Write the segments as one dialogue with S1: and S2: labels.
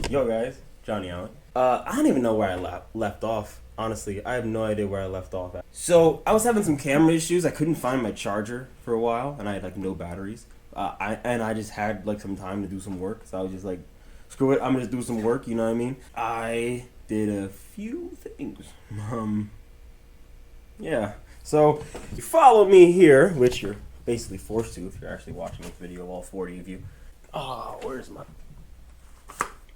S1: Yo guys, Johnny Allen. I don't even know where I left off. Honestly, I have no idea where I left off at. So I was having some camera issues. I couldn't find my charger for a while, and I had like no batteries. I just had like some time to do some work, so I was just like, screw it, I'm gonna just do some work. You know what I mean? I did a few things. Yeah. So you follow me here, which you're basically forced to if you're actually watching this video, all 40 of you. Oh, where's my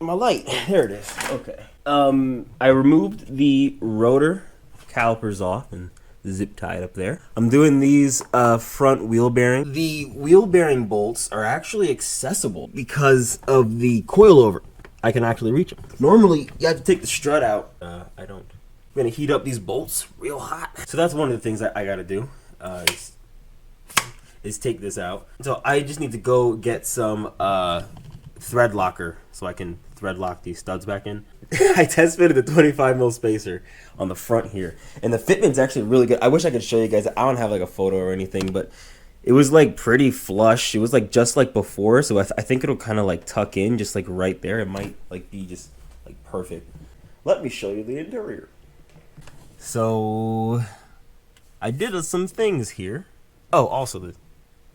S1: light? There it is. Okay. I removed the rotor calipers off and zip tied up there. I'm doing these front wheel bearing. The wheel bearing bolts are actually accessible because of the coilover. I can actually reach them. Normally, you have to take the strut out. I don't. I'm gonna heat up these bolts real hot. So that's one of the things that I gotta do. Is take this out. So I just need to go get some thread locker so I can thread lock these studs back in. I test fitted the 25 mil spacer on the front here, and the fitment's actually really good. I wish I could show you guys. I don't have like a photo or anything, but it was like pretty flush. It was like just like before, so I think it'll kind of like tuck in just like right there. It might like be just like perfect. Let me show you the interior. So I did some things here. Oh, also the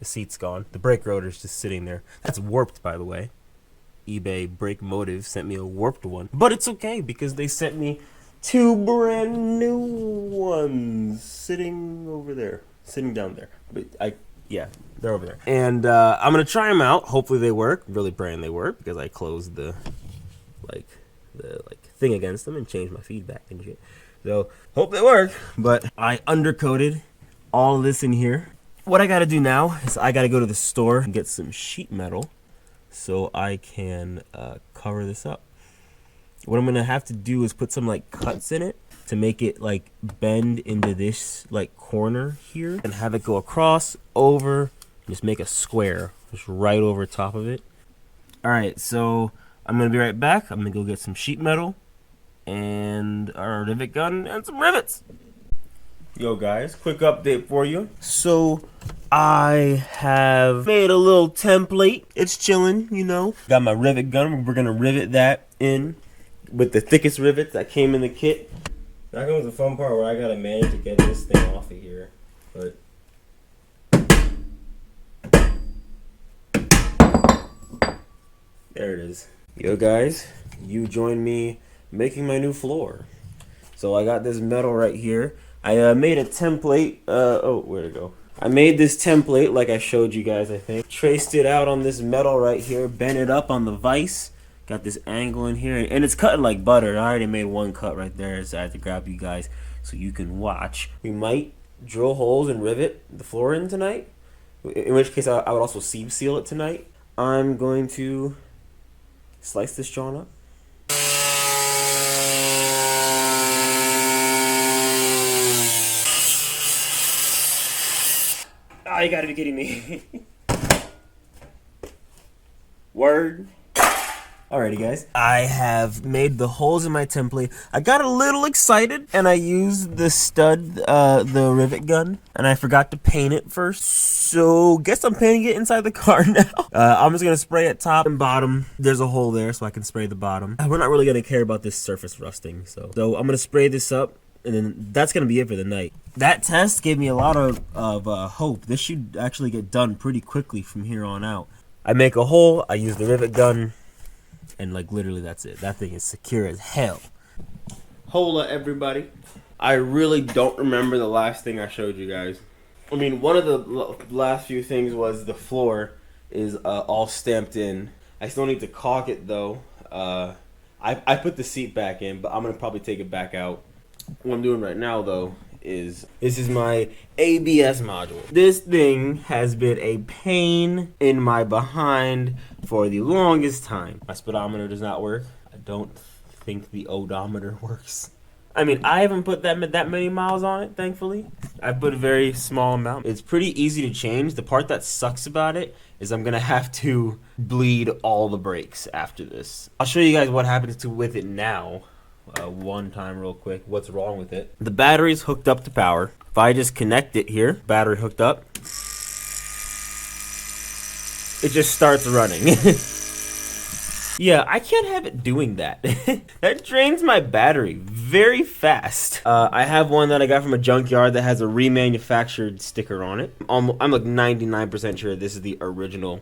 S1: seat's gone. The brake rotor's just sitting there. That's warped, by the way. eBay Brake Motive sent me a warped one. But it's okay because they sent me two brand new ones sitting over there. Sitting down there. But yeah, they're over there. And I'm going to try them out. Hopefully they work. Really praying they work because I closed the thing against them and changed my feedback and shit. So, hope they work. But I undercoated all of this in here. What I gotta do now is I gotta go to the store and get some sheet metal so I can cover this up. What I'm gonna have to do is put some like cuts in it to make it like bend into this like corner here and have it go across, over, just make a square just right over top of it. Alright, so I'm gonna be right back. I'm gonna go get some sheet metal and our rivet gun and some rivets. Yo guys, quick update for you. So I have made a little template. It's chilling, you know. Got my rivet gun. We're gonna rivet that in with the thickest rivets that came in the kit. Now comes the fun part where I gotta manage to get this thing off of here. But there it is. Yo guys, you join me making my new floor. So I got this metal right here. I made a template. Oh, where'd it go? I made this template like I showed you guys, I think. Traced it out on this metal right here. Bent it up on the vise. Got this angle in here. And it's cutting like butter. I already made one cut right there, so I had to grab you guys so you can watch. We might drill holes and rivet the floor in tonight. In which case, I would also seam seal it tonight. I'm going to slice this John up. Oh, you gotta be kidding me. Word. Alrighty guys, I have made the holes in my template. I got a little excited and I used the stud, the rivet gun, and I forgot to paint it first. So guess I'm painting it inside the car now. I'm just gonna spray it top and bottom. There's a hole there so I can spray the bottom. We're not really gonna care about this surface rusting, so I'm gonna spray this up. And then that's going to be it for the night. That test gave me a lot of hope. This should actually get done pretty quickly from here on out. I make a hole, I use the rivet gun, and like literally that's it. That thing is secure as hell. Hola everybody. I really don't remember the last thing I showed you guys. I mean, one of the last few things was the floor is all stamped in. I still need to caulk it though. I put the seat back in, but I'm going to probably take it back out. What I'm doing right now though is this is my ABS module. This thing has been a pain in my behind for the longest time. My speedometer does not work. I don't think the odometer works. I mean, I haven't put that many miles on it, thankfully. I put a very small amount. It's pretty easy to change. The part that sucks about it is I'm gonna have to bleed all the brakes after this. I'll show you guys what happens with it now. One time real quick. What's wrong with it? The battery's hooked up to power. If I just connect it here, battery hooked up, it just starts running. Yeah, I can't have it doing that. That drains my battery very fast. I have one that I got from a junkyard that has a remanufactured sticker on it. I'm like 99% sure this is the original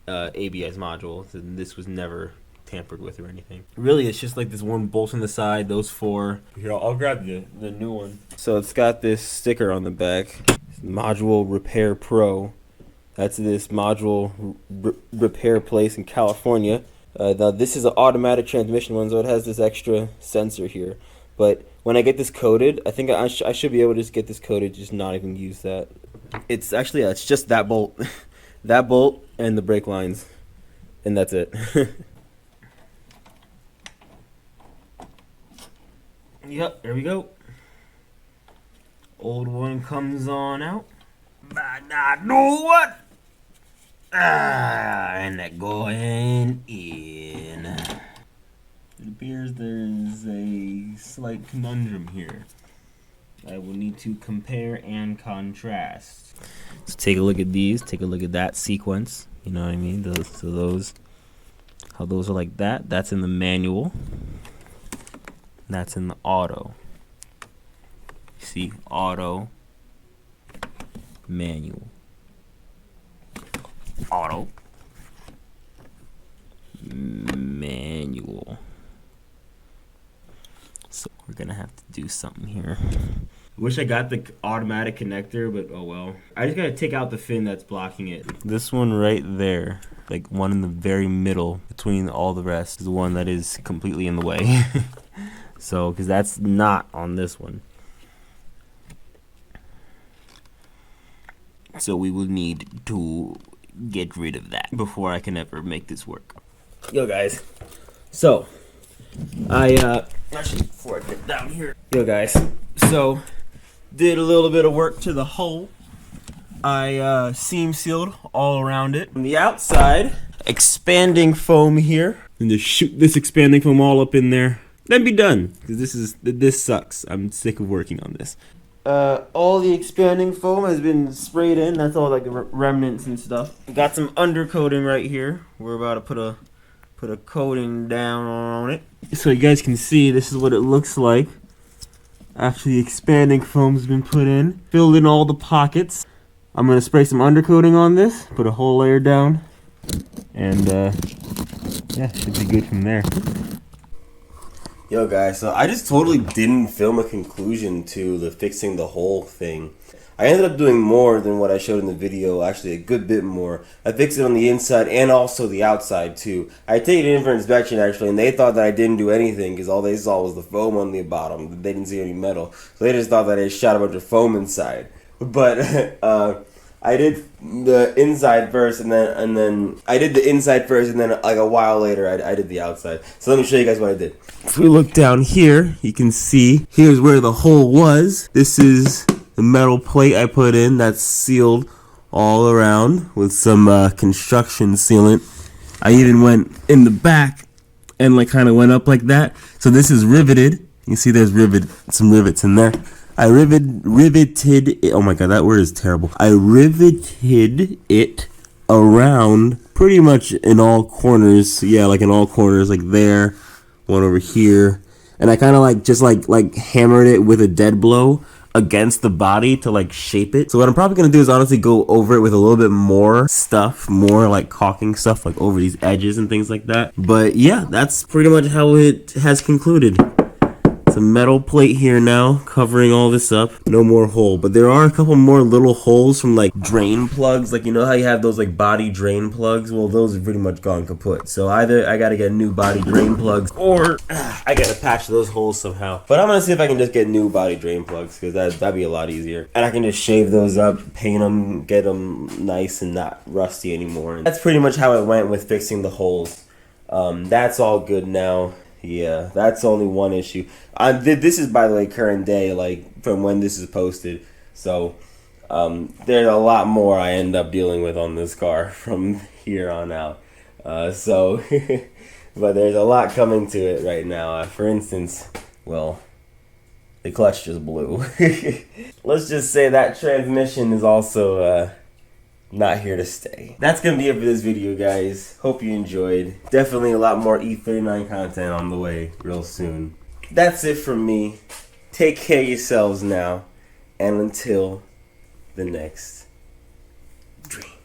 S1: ABS module. So this was never tampered with or anything. Really, it's just like this one bolt on the side, those four. Here, I'll grab the new one. So it's got this sticker on the back. Module Repair Pro. That's this module repair place in California. Now this is an automatic transmission one, so it has this extra sensor here. But when I get this coated, I think I should be able to just get this coated, just not even use that. It's actually, it's just that bolt. That bolt and the brake lines. And that's it. Yep, there we go. Old one comes on out. But I know what? And that going in. It appears there's a slight conundrum here. I will need to compare and contrast. So take a look at these. Take a look at that sequence. You know what I mean? How those are like that. That's in the manual. That's in the auto. See, auto, manual. Auto, manual. So we're gonna have to do something here. I wish I got the automatic connector, but oh well. I just gotta take out the fin that's blocking it. This one right there, like one in the very middle between all the rest, is the one that is completely in the way. So, because that's not on this one. So we will need to get rid of that before I can ever make this work. Yo guys, so actually before I get down here, yo guys, so did a little bit of work to the hull. I seam sealed all around it. On the outside, expanding foam here, and just shoot this expanding foam all up in there. Then be done, because this sucks. I'm sick of working on this. All the expanding foam has been sprayed in. That's all like the remnants and stuff. Got some undercoating right here. We're about to put a coating down on it. So you guys can see this is what it looks like after the expanding foam's been put in. Filled in all the pockets. I'm gonna spray some undercoating on this. Put a whole layer down, and yeah, should be good from there. Yo guys, so I just totally didn't film a conclusion to the fixing the whole thing. I ended up doing more than what I showed in the video, actually a good bit more. I fixed it on the inside and also the outside too. I take it in for inspection actually, and they thought that I didn't do anything because all they saw was the foam on the bottom. They didn't see any metal. So they just thought that I shot a bunch of foam inside. But I did the inside first, and then I did the inside first, and then like a while later I did the outside. So let me show you guys what I did. If we look down here, you can see here's where the hole was. This is the metal plate I put in that's sealed all around with some construction sealant. I even went in the back and like kind of went up like that. So this is riveted. You see there's some rivets in there. I riveted it. Oh my god, that word is terrible. I riveted it around pretty much in all corners. Yeah, like in all corners, like there, one over here. And I kind of like just like hammered it with a dead blow against the body to like shape it. So what I'm probably gonna do is honestly go over it with a little bit more stuff, more like caulking stuff like over these edges and things like that. But yeah, that's pretty much how it has concluded. It's a metal plate here now covering all this up. No more hole, but there are a couple more little holes from like drain plugs. Like, you know how you have those like body drain plugs? Well, those are pretty much gone kaput. So either I gotta get new body drain plugs or I gotta patch those holes somehow. But I'm gonna see if I can just get new body drain plugs, because that'd be a lot easier. And I can just shave those up, paint them, get them nice and not rusty anymore. And that's pretty much how it went with fixing the holes. That's all good now. Yeah, that's only one issue. This is, by the way, current day, like from when this is posted. So there's a lot more I end up dealing with on this car from here on out. But there's a lot coming to it right now. For instance, well, the clutch just blew. Let's just say that transmission is also not here to stay. That's gonna be it for this video, guys. Hope you enjoyed. Definitely a lot more E39 content on the way real soon. That's it from me. Take care of yourselves now, and until the next dream.